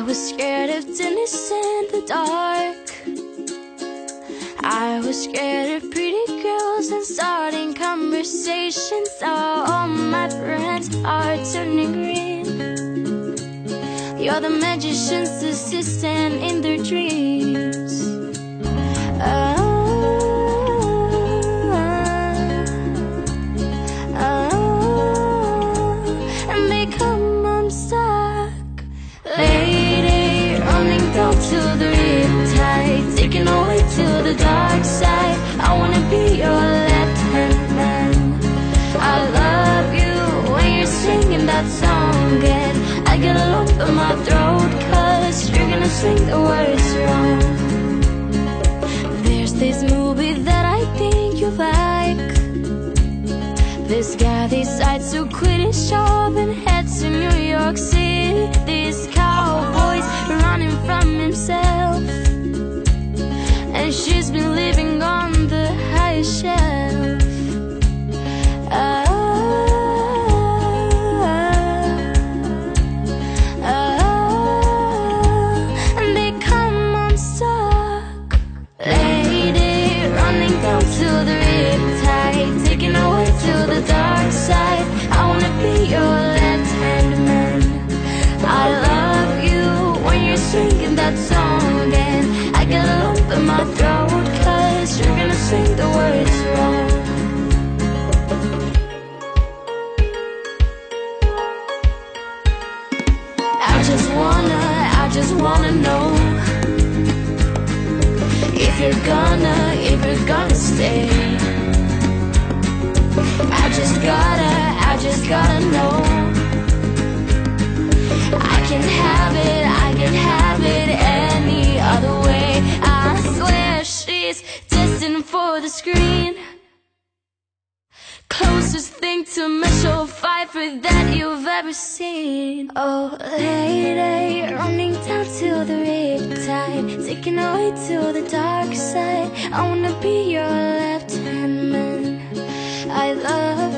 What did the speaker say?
was scared of dinners in the dark. I was scared of pretty girls and starting conversations. All my friends are turning green. You're the magician's assistant in their dreams. And they come unstuck. Lady, running down to the Riptide, taking away to the dark side. I wanna be your left-hand man. I love you when you're singing that song, and I get a lump in my throat, 'cause you're gonna sing the words wrong. There's this movie that I think you like. This guy decides to quit his job and head to New York City. This cowboy's running from himself, and she's been living on the highest shelf. And they come unstuck. Lady, running down to the Riptide, taking away to the dark side. I wanna be your left-hand man. I love you when you're singing that song, and I get a lump in my throat, 'cause you're gonna sing the words wrong. I just wanna know if you're gonna stay. I just gotta know. I can have it any other way. I swear she's destined for the screen. Closest thing to Michelle Pfeiffer that you've ever seen. Oh, lady, running down to the Riptide, taking away to the dark side. I wanna be your left-hand man. I love